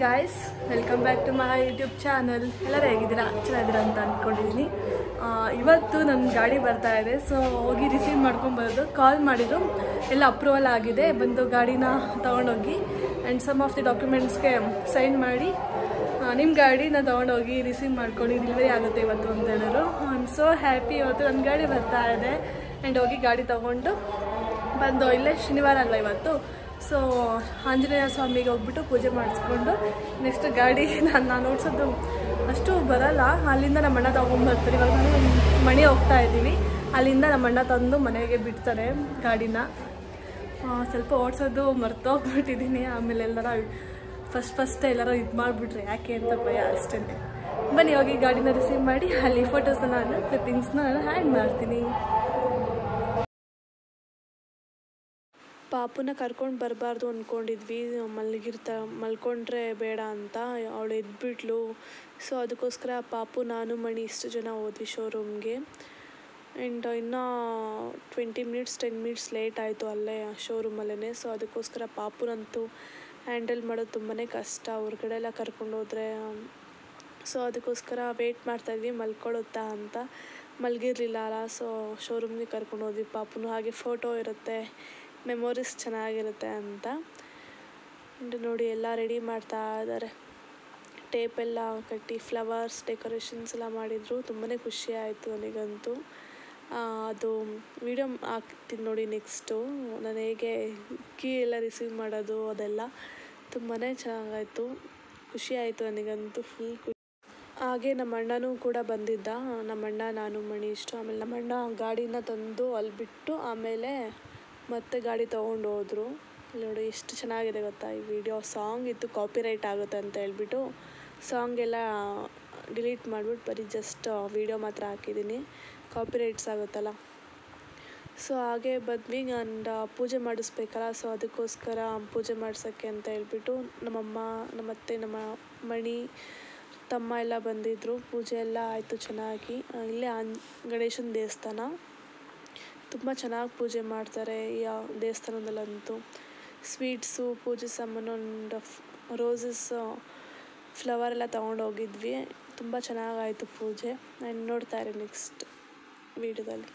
Guys, welcome back to my YouTube channel. ಎಲ್ಲರೂ ಹೇಗಿದ್ದೀರಾ? ಚೆನ್ನಾಗಿದ್ದೀರಾ ಅಂತ ಅಂದ್ಕೊಂಡಿದ್ದೀನಿ. ಇವತ್ತು ನನ್ನ ಗಾಡಿ ಬರ್ತಾ ಇದೆ, ಸೊ ಹೋಗಿ ರಿಸೀವ್ ಮಾಡ್ಕೊಂಬರೋದು. ಕಾಲ್ ಮಾಡಿದ್ರು, ಎಲ್ಲ ಅಪ್ರೂವಲ್ ಆಗಿದೆ, ಬಂದು ಗಾಡಿನ ತೊಗೊಂಡೋಗಿ ಆ್ಯಂಡ್ ಸಮ್ ಆಫ್ ದಿ ಡಾಕ್ಯುಮೆಂಟ್ಸ್ಗೆ ಸೈನ್ ಮಾಡಿ ನಿಮ್ಮ ಗಾಡಿನ ತೊಗೊಂಡೋಗಿ ರಿಸೀವ್ ಮಾಡ್ಕೊಂಡು ಡೆಲಿವರಿ ಆಗುತ್ತೆ ಇವತ್ತು ಅಂತ ಹೇಳಿದ್ರು. I am so happy. ಇವತ್ತು ನನ್ನ ಗಾಡಿ ಬರ್ತಾ ಇದೆ ಆ್ಯಂಡ್ ಹೋಗಿ ಗಾಡಿ ತೊಗೊಂಡು ಬಂದು, ಇಲ್ಲೇ ಶನಿವಾರ ಅಲ್ಲ ಇವತ್ತು, ಸೊ ಆಂಜನೇಯ ಸ್ವಾಮಿಗೆ ಹೋಗ್ಬಿಟ್ಟು ಪೂಜೆ ಮಾಡಿಸ್ಕೊಂಡು ನೆಕ್ಸ್ಟ್ ಗಾಡಿ ನಾನು ಓಡಿಸೋದು ಅಷ್ಟು ಬರಲ್ಲ. ಅಲ್ಲಿಂದ ನಮ್ಮ ಅಣ್ಣ ತೊಗೊಂಡ್ಬರ್ತಾರೆ. ಇವಾಗ ನಾನು ಮನೆ ಹೋಗ್ತಾ ಇದ್ದೀವಿ, ಅಲ್ಲಿಂದ ನಮ್ಮ ಅಣ್ಣ ತಂದು ಮನೆಗೆ ಬಿಡ್ತಾರೆ ಗಾಡಿನ. ಸ್ವಲ್ಪ ಓಡಿಸೋದು ಮರ್ತೋಗ್ಬಿಟ್ಟಿದ್ದೀನಿ. ಆಮೇಲೆ ಎಲ್ಲರ ಫಸ್ಟ್ ಎಲ್ಲರೂ ಇದು ಮಾಡಿಬಿಟ್ರೆ ಯಾಕೆ ಅಂತ ಭಯ ಅಷ್ಟೇ. ಬನ್ನಿ ಹೋಗಿ ಗಾಡಿನ ರಿಸೀವ್ ಮಾಡಿ ಅಲ್ಲಿ ಫೋಟೋಸ್ನ ನಾನು ಕ್ಲಿಪ್ಪಿಂಗ್ಸ್ನ ನಾನು ಹ್ಯಾಂಡ್ ಮಾಡ್ತೀನಿ. ಪಾಪುನ ಕರ್ಕೊಂಡು ಬರಬಾರ್ದು ಅಂದ್ಕೊಂಡಿದ್ವಿ, ಮಲ್ಕೊಂಡ್ರೆ ಬೇಡ ಅಂತ. ಅವಳು ಎದ್ಬಿಟ್ಲು. ಸೊ ಅದಕ್ಕೋಸ್ಕರ ಪಾಪು, ನಾನು, ಮಣಿ ಇಷ್ಟು ಜನ ಹೋದ್ವಿ ಶೋರೂಮ್ಗೆ. ಆ್ಯಂಡ್ ಇನ್ನೂ 10 ಮಿನಿಟ್ಸ್ ಲೇಟ್ ಆಯಿತು ಅಲ್ಲೇ ಶೋರೂಮಲ್ಲೇ. ಸೊ ಅದಕ್ಕೋಸ್ಕರ ಪಾಪುನಂತೂ ಹ್ಯಾಂಡಲ್ ಮಾಡೋದು ತುಂಬಾ ಕಷ್ಟ, ಹೊರಗಡೆ ಎಲ್ಲ ಕರ್ಕೊಂಡು ಹೋದರೆ. ಸೊ ಅದಕ್ಕೋಸ್ಕರ ವೇಟ್ ಮಾಡ್ತಾಯಿದ್ವಿ ಮಲ್ಕೊಳ್ಳುತ್ತಾ ಅಂತ. ಮಲಗಿರಲಿಲ್ಲ ಅಲ್ಲ, ಸೊ ಶೋರೂಮ್ಗೆ ಕರ್ಕೊಂಡು ಹೋದ್ವಿ ಪಾಪುನು. ಹಾಗೆ ಫೋಟೋ ಇರುತ್ತೆ, ಮೆಮೊರೀಸ್ ಚೆನ್ನಾಗಿರುತ್ತೆ ಅಂತ. ನೋಡಿ ಎಲ್ಲ ರೆಡಿ ಮಾಡ್ತಾ ಇದ್ದಾರೆ. ಟೇಪೆಲ್ಲ ಕಟ್ಟಿ ಫ್ಲವರ್ಸ್ ಡೆಕೋರೇಷನ್ಸ್ ಎಲ್ಲ ಮಾಡಿದರು. ತುಂಬಾ ಖುಷಿ ಆಯಿತು ನನಗಂತೂ. ಅದು ವಿಡಿಯೋ ಹಾಕ್ತೀನಿ ನೋಡಿ ನೆಕ್ಸ್ಟು, ನಾನು ಹೇಗೆ ಕೀ ಎಲ್ಲ ರಿಸೀವ್ ಮಾಡೋದು ಅದೆಲ್ಲ. ತುಂಬಾ ಚೆನ್ನಾಗಾಯಿತು, ಖುಷಿ ಆಯಿತು ನನಗಂತೂ, ಫುಲ್ ಖುಷಿ. ಹಾಗೆ ನಮ್ಮ ಅಣ್ಣನೂ ಕೂಡ ಬಂದಿದ್ದ, ನಮ್ಮ ಅಣ್ಣ, ನಾನು, ಮಣಿ ಇಷ್ಟು. ಆಮೇಲೆ ನಮ್ಮ ಅಣ್ಣ ಗಾಡಿನ ತಂದು ಅಲ್ಲಿ ಬಿಟ್ಟು ಆಮೇಲೆ ಮತ್ತೆ ಗಾಡಿ ತೊಗೊಂಡು ಹೋದರು. ನೋಡಿ ಎಷ್ಟು ಚೆನ್ನಾಗಿದೆ ಗೊತ್ತಾ ಈ ವಿಡಿಯೋ. ಸಾಂಗ್ ಇತ್ತು, ಕಾಪಿರೈಟ್ ಆಗುತ್ತೆ ಅಂತ ಹೇಳ್ಬಿಟ್ಟು ಸಾಂಗ್ ಎಲ್ಲ ಡಿಲೀಟ್ ಮಾಡಿಬಿಟ್ಟು ಬರೀ ಜಸ್ಟ್ ವಿಡಿಯೋ ಮಾತ್ರ ಹಾಕಿದ್ದೀನಿ, ಕಾಪಿರೈಟ್ಸ್ ಆಗುತ್ತಲ್ಲ. ಸೊ ಹಾಗೆ ಬಂದ್ವಿ, ನಾನು ಪೂಜೆ ಮಾಡಿಸ್ಬೇಕಲ್ಲ, ಸೊ ಅದಕ್ಕೋಸ್ಕರ ಪೂಜೆ ಮಾಡ್ಸೋಕ್ಕೆ ಅಂತ ಹೇಳ್ಬಿಟ್ಟು ನಮ್ಮಮ್ಮ, ನಮ್ಮತ್ತೆ, ನಮ್ಮ ಮಣಿ ತಮ್ಮ ಎಲ್ಲ ಬಂದಿದ್ದರು. ಪೂಜೆ ಎಲ್ಲ ಆಯಿತು ಚೆನ್ನಾಗಿ. ಇಲ್ಲೇ ಗಣೇಶನ ದೇವಸ್ಥಾನ, ತುಂಬ ಚೆನ್ನಾಗಿ ಪೂಜೆ ಮಾಡ್ತಾರೆ ಈ ದೇವಸ್ಥಾನದಲ್ಲಂತೂ. ಸ್ವೀಟ್ಸು, ಪೂಜೆ ಸಾಮಾನು, ರೋಸಸ್, ಫ್ಲವರ್ ಎಲ್ಲ ತೊಗೊಂಡು ಹೋಗಿದ್ವಿ. ತುಂಬ ಚೆನ್ನಾಗಾಯಿತು ಪೂಜೆ. ನಾನು ನೋಡ್ತಾ ಇರಿ ನೆಕ್ಸ್ಟ್ ವಿಡಿಯೋದಲ್ಲಿ.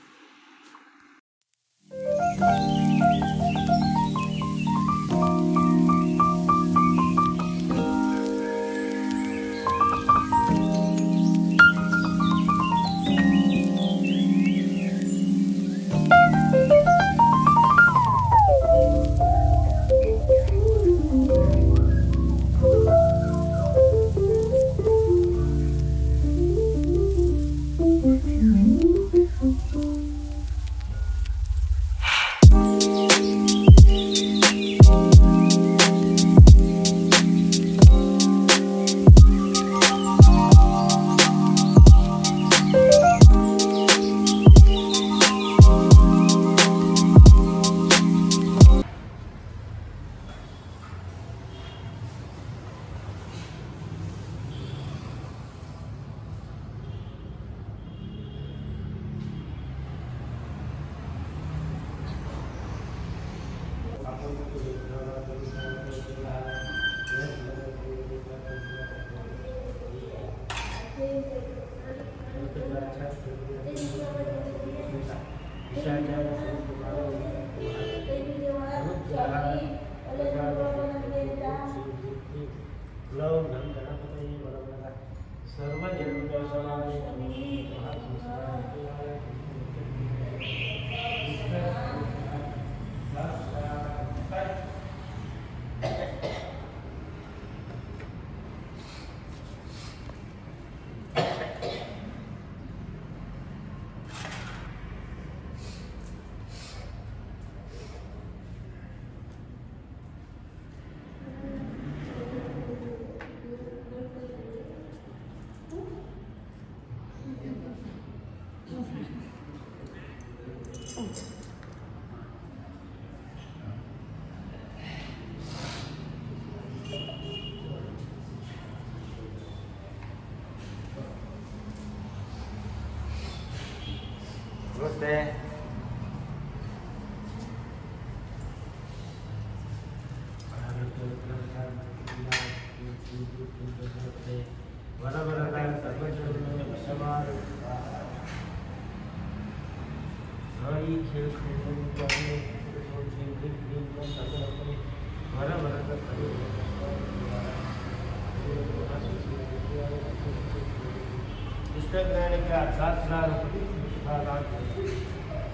ನಮಸ್ತೆ.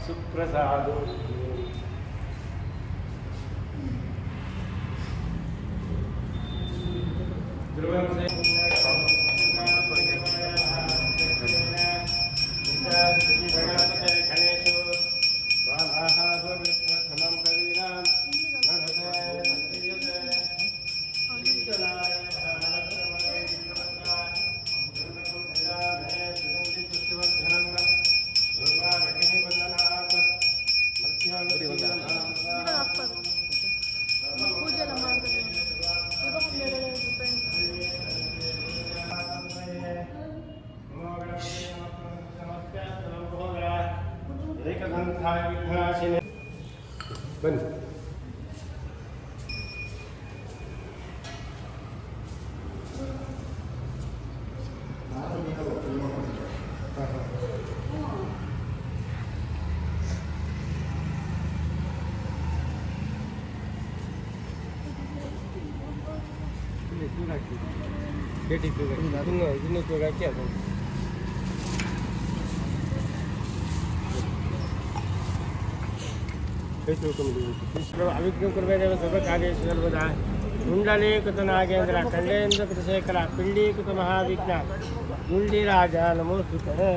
सुप्रसाद ध्रुवं से बन कुंडलीकृतनागेन्द्र खंडेन्द्र कृतशेखर पिंडीकृत महाविज्ञ गुंडीराज नमोस्तुते।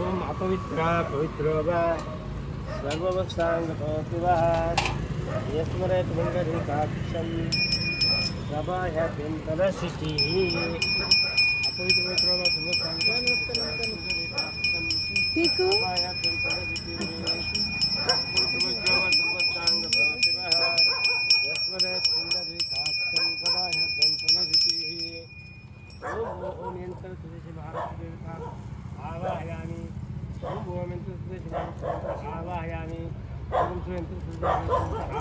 ओम अपवित्र पवित्रो वा सर्ववत्सांगपतिवः यस्मरेत मंगलीकाक्षं सभायाभ्यन्तरशितिः अपवित्र पवित्रो वा आवाहयामि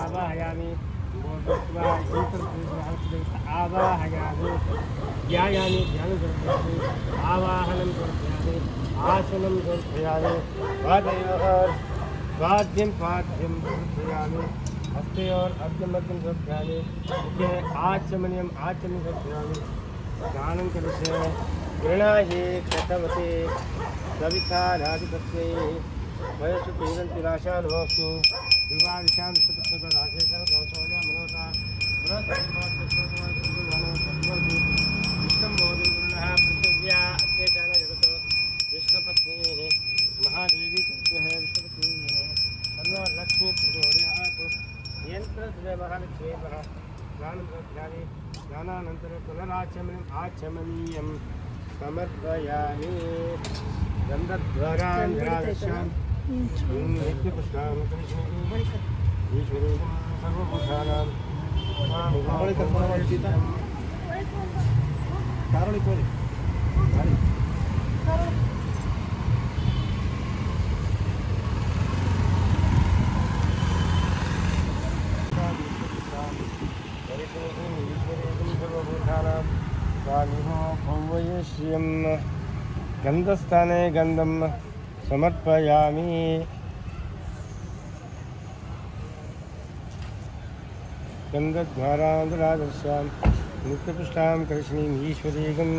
आवाहयामि आवाहयामि आवाहयामि ध्यायामि ध्यानं समर्पयामि आवाहनं समर्पयामि आसनं समर्पयामि पादयोः पाद्यं समर्पयामि हस्तयोः अर्घ्यमर्घ्यं समर्पयामि मुखे आचमनीयम् आचमनं समर्पयामि दानं करिष्ये गृणाये कृतवते सविता राधिपत्ये वयसु पीडन्ति राशानुभवस्तु विवादिशां राशेषं कौशल्या मनोता विष्णुं बोधिं गुरुणः पृथिव्या अत्येषाण जगतो विष्णुपत्नीः महादेवी कृत्यः विष्णुपत्नीः तन्नो लक्ष्मी प्रचोदयात् यन्त्रस्य महालक्ष्मी स्नानं प्रध्यानि स्नानानन्तरं पुनराचमनम् आचमनीयं समर्पयामि गन्धद्वारान्धरादशां नित्यपुष्टां करिष्यामि ईश्वरीं सर्वभूतानां भौवयश्रियं गन्धस्थाने गन्धं समर्पयामि गन्धद्वारान्तरादर्शां नित्यपुष्टां कृष्णीं ईश्वरीगं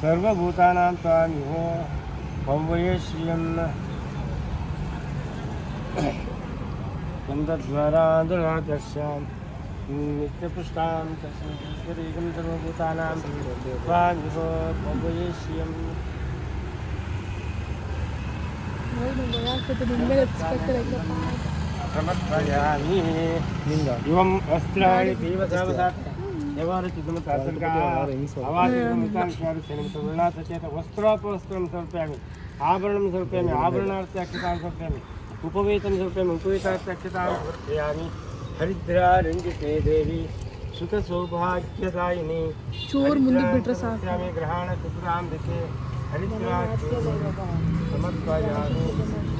सर्वभूतानां त्वामिह भौवयश्रियं गन्धद्वारान्तरादर्शां नित्यपुष्टां ईश्वरीगं सर्वभूतानां त्वामिह भौवयश्रियं समर्पयामि एवं वस्त्राणि देवतावसात् वस्त्रोपवस्त्रं समर्पयामि आभरणं समर्पयामि आभरणार्थे अक्षतां समर्पयामि उपवेतं समर्पयामि उपवेतार्थे अक्षतां समर्पयामि हरिद्रा रञ्जिते देवी ಸುಖ ಸೌಭಾಗ್ಯದಾಯಿನಿ ಚೂರು ಮುಂದಕ್ಕೆ ಬಿಟ್ರೆ ಸಾಕು. ಗ್ರಹಣ ತ್ರಿಪುರಾಂಬಿಕೆ ಸಮರ್ಪಯಾಮಿ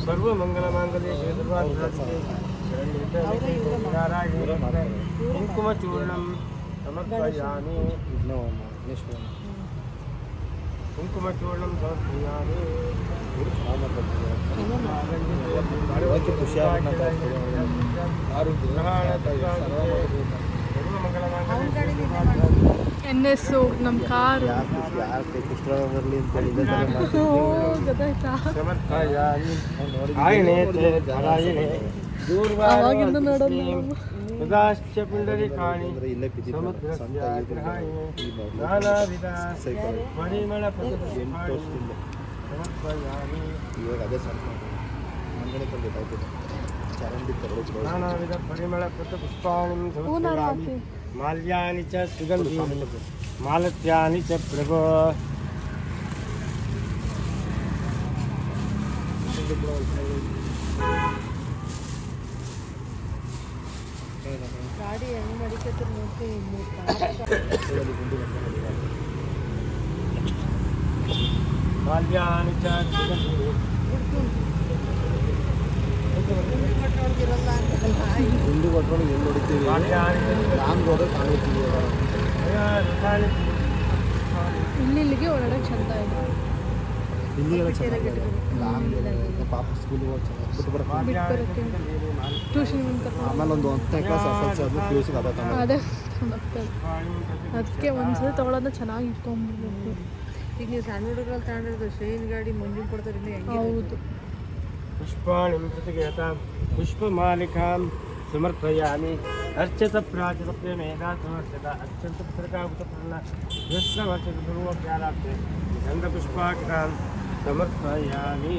ಸರ್ವಮಂಗಲಮಾಂಗಲ್ಯೆ ಶಿವಸರ್ವಾರ್ಥಸಾಧಿಕೆ ಶರಣ್ಯೇ ಕುಂಕುಮಚೂರ್ಣಂ ಸಮರ್ಪಯಾಮಿ ಕುಂಕುಮಚೂರ್ಣಂ ಸಮರ್ಪಯಾಮಿ NS ನಮ್ಮ ಕಾರು ಗೊತ್ತಾಯ್ತಾ? ಅವಾಗಿಂದ ನೋಡೋದು ಉದಾಶ್ಚ ಪುಂಡರಿಕಾಣಿ ನಾನಾವಿಧ ಪರಿಮಳ ಸಮರ್ಪಯಾಮಿ ನಾನಾವಿಧ ಪರಿಮಳ ಪುಷ್ಪಾಣಿ ಸಮರ್ಪಯಾಮಿ ಮಾಲ್ಯಾನಿ ಚ ಸುಗಂಧಿ ಮಾಲತ್ಯಾನಿ ಚ ಪ್ರಭೋ ಗಾಡಿ ಹೆಂಗ್ ಮಾಡಿಕತ್ತರ ನೋಡಿ. ಮಾಲ್ಯಾನಿ ಚ ಸುಗಂಧಿ ಗುಂಡು ಕೊಟ್ಕೊಂಡು ಎಲ್ಲಿ ಹೊಡಿತೀವಿ ಲಾಂಗ್ ರೋಡ್ ಕಾಣುತ್ತೀವಿ. ಇಲ್ಲಿಗೆ ಒಳಗಡೆ ಚಂದ ಇದೆ. ಇಲ್ಲಿಗೆಲ್ಲ ಚೆನ್ನಾಗಿದೆ. ಲಾಂಗ್ ಪಾಪ ಸ್ಕೂಲ್ಗೆ ಹೋಗಿ ಚೆನ್ನಾಗಿ ಬಿಟ್ಟು ಬರೋಕ್ಕೆ ಟ್ಯೂಷನ್ ಆಮೇಲೆ ಒಂದು 10ನೇ ಕ್ಲಾಸ್ SLC ಅದು PUC ಅದೇ ಅದೇ ಅದಕ್ಕೆ ಒಂದ್ಸಲ ತೊಗೊಳೋದು ಚೆನ್ನಾಗಿ ಇಟ್ಕೊಂಡ್ಬಿಡ್ಬೇಕು. ಈಗ ನೀವು ಸಣ್ಣ ಹುಡುಗರಲ್ಲಿ ತಗೊಂಡಿರೋದು ಶ್ರೇನ್ ಗಾಡಿ ಮುಂದಿನ ಕೊಡ್ತಾರೆ. ಹೌದು. पुष्पाणि प्रतिगता पुष्पमालिकां समर्पयामि अर्चित प्राचित प्रेमेदा समर्पिता अत्यंत पत्रकावृतपूर्ण यस्वर्चित ध्रुवप्यालाप्ते गन्धपुष्पाक्षां समर्पयामि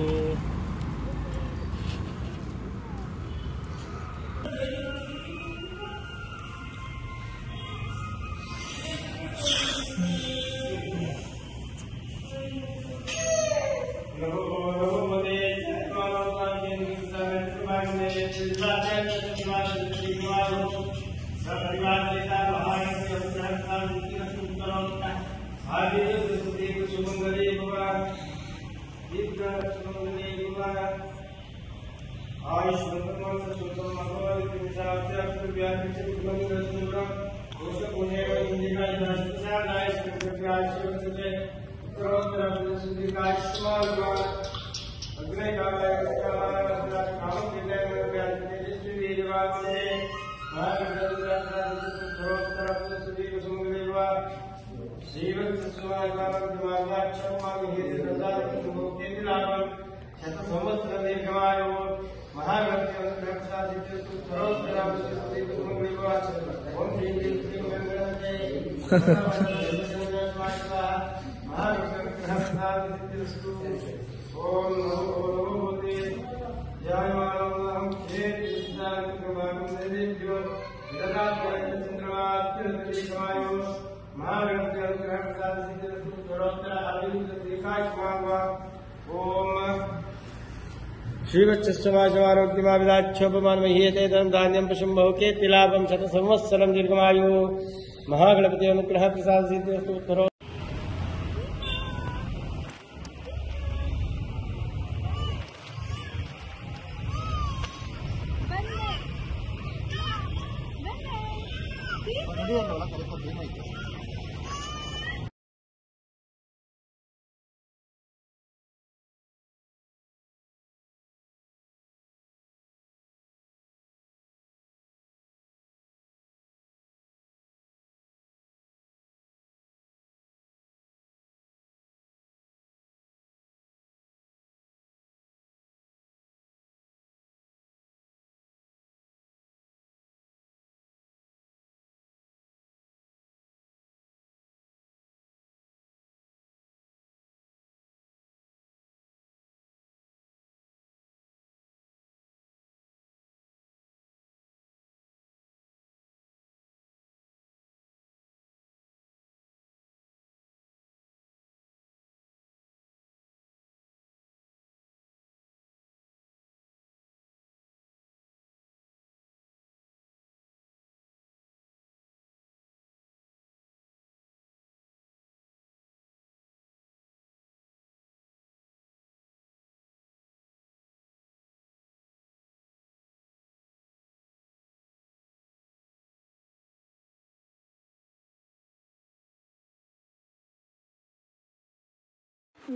श्रीवत्समारोग्यमाविदाच्छोपमानमहीयते धनं धान्यं पशुं बहुकेति लाभं शतसंवत्सरं दीर्घमायुः महागणपति अनुग्रह प्रसाद सिद्धिस्तु।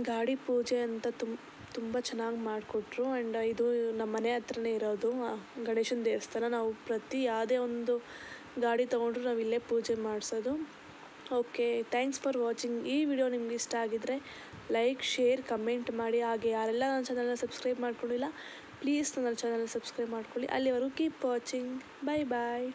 ಗಾಡಿ ಪೂಜೆ ಅಂತ ತುಂಬ ಚೆನ್ನಾಗಿ ಮಾಡಿಕೊಟ್ರು. ಆ್ಯಂಡ್ ಇದು ನಮ್ಮ ಮನೆ ಹತ್ರನೇ ಇರೋದು ಗಣೇಶನ ದೇವಸ್ಥಾನ. ನಾವು ಯಾವುದೇ ಒಂದು ಗಾಡಿ ತೊಗೊಂಡ್ರು ನಾವು ಇಲ್ಲೇ ಪೂಜೆ ಮಾಡಿಸೋದು. Okay, thanks for watching. ಈ ವಿಡಿಯೋ ನಿಮ್ಗೆ ಇಷ್ಟ ಆಗಿದ್ದರೆ ಲೈಕ್, ಶೇರ್, ಕಮೆಂಟ್ ಮಾಡಿ. ಹಾಗೆ ಯಾರೆಲ್ಲ ನನ್ನ ಚಾನಲ್ನ ಸಬ್ಸ್ಕ್ರೈಬ್ ಮಾಡ್ಕೊಂಡಿಲ್ಲ ಪ್ಲೀಸ್ ನನ್ನ ಚಾನಲ್ನ ಸಬ್ಸ್ಕ್ರೈಬ್ ಮಾಡ್ಕೊಳ್ಳಿ. ಅಲ್ಲಿವರೆಗೂ ಕೀಪ್ ವಾಚಿಂಗ್. ಬಾಯ್ ಬಾಯ್.